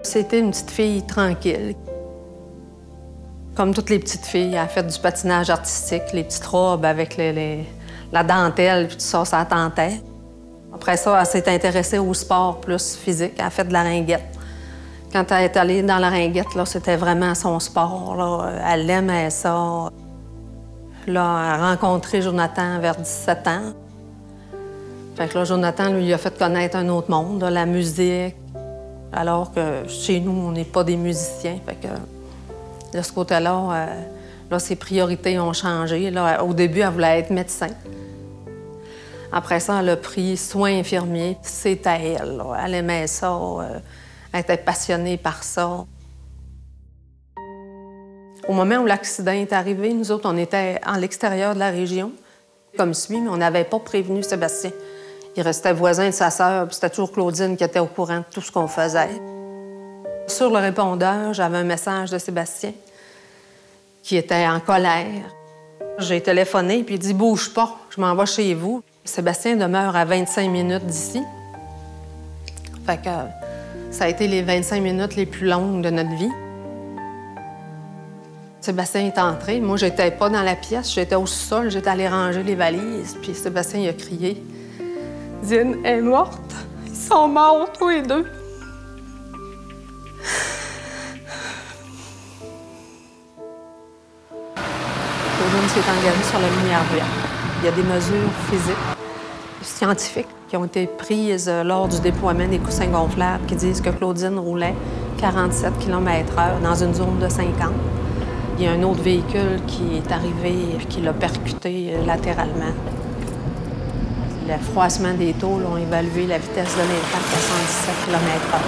C'était une petite fille tranquille. Comme toutes les petites filles, elle a fait du patinage artistique, les petites robes avec la dentelle, puis tout ça, ça tentait. Après ça, elle s'est intéressée au sport plus physique. Elle a fait de la ringuette. Quand elle est allée dans la ringuette, là, c'était vraiment son sport. Là. Elle aimait ça. Là, elle a rencontré Jonathan vers 17 ans. Fait que là, Jonathan, lui, il a fait connaître un autre monde, là, la musique. Alors que chez nous, on n'est pas des musiciens. Fait que de ce côté-là, là, ses priorités ont changé. Là, au début, elle voulait être médecin. Après ça, elle a pris soins infirmiers. C'était à elle. Là. Elle aimait ça. Elle était passionnée par ça. Au moment où l'accident est arrivé, nous autres, on était à l'extérieur de la région, comme suit, mais on n'avait pas prévenu Sébastien. Il restait voisin de sa sœur, puis c'était toujours Claudine qui était au courant de tout ce qu'on faisait. Sur le répondeur, j'avais un message de Sébastien qui était en colère. J'ai téléphoné, puis il dit « Bouge pas, je m'en vais chez vous ». Sébastien demeure à 25 minutes d'ici. Fait que ça a été les 25 minutes les plus longues de notre vie. Sébastien est entré. Moi, j'étais pas dans la pièce, j'étais au sous-sol, j'étais allée ranger les valises. Puis Sébastien, il a crié « Dine est morte. Ils sont morts, tous les deux. » Claudine s'est engagée sur la lumière verte. Il y a des mesures physiques, scientifiques qui ont été prises lors du déploiement des coussins gonflables qui disent que Claudine roulait 47 km/h dans une zone de 50. Il y a un autre véhicule qui est arrivé et qui l'a percuté latéralement. Le froissement des tôles ont évalué la vitesse de l'impact à 117 km/h.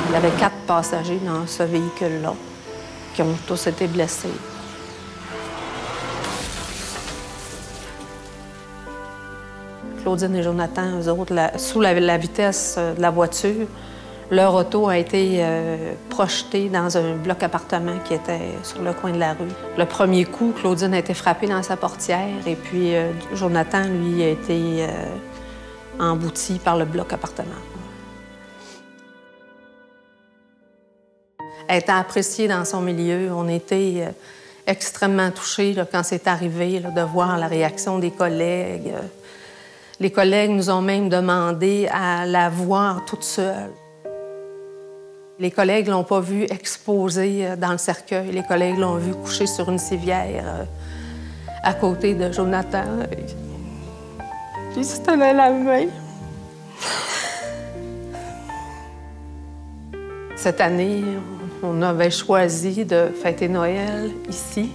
Il y avait 4 passagers dans ce véhicule-là qui ont tous été blessés. Claudine et Jonathan, eux autres, sous la vitesse de la voiture, leur auto a été projetée dans un bloc appartement qui était sur le coin de la rue. Le premier coup, Claudine a été frappée dans sa portière et puis Jonathan, lui, a été embouti par le bloc appartement. Elle était appréciée dans son milieu. On était extrêmement touchés là, quand c'est arrivé là, de voir la réaction des collègues. Les collègues nous ont même demandé à la voir toute seule. Les collègues ne l'ont pas vue exposée dans le cercueil. Les collègues l'ont vue coucher sur une civière à côté de Jonathan. Puis se tenait la main. Cette année, on avait choisi de fêter Noël ici,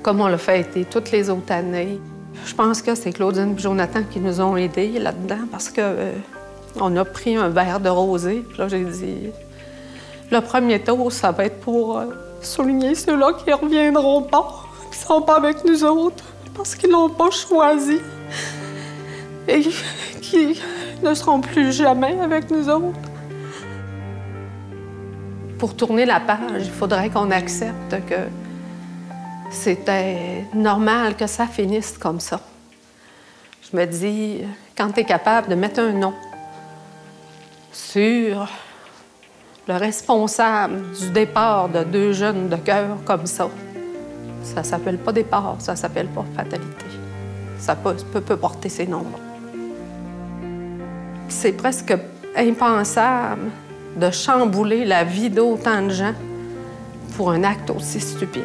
comme on l'a fêté toutes les autres années. Je pense que c'est Claudine et Jonathan qui nous ont aidés là-dedans parce que on a pris un verre de rosé. Puis là, j'ai dit, le premier tour, ça va être pour souligner ceux-là qui ne reviendront pas, qui ne sont pas avec nous autres, parce qu'ils n'ont pas choisi et qui ne seront plus jamais avec nous autres. Pour tourner la page, il faudrait qu'on accepte que c'était normal que ça finisse comme ça. Je me dis, quand tu es capable de mettre un nom sur le responsable du départ de 2 jeunes de cœur comme ça s'appelle pas départ, ça s'appelle pas fatalité. Ça peut porter ces noms-là. C'est presque impensable de chambouler la vie d'autant de gens pour un acte aussi stupide.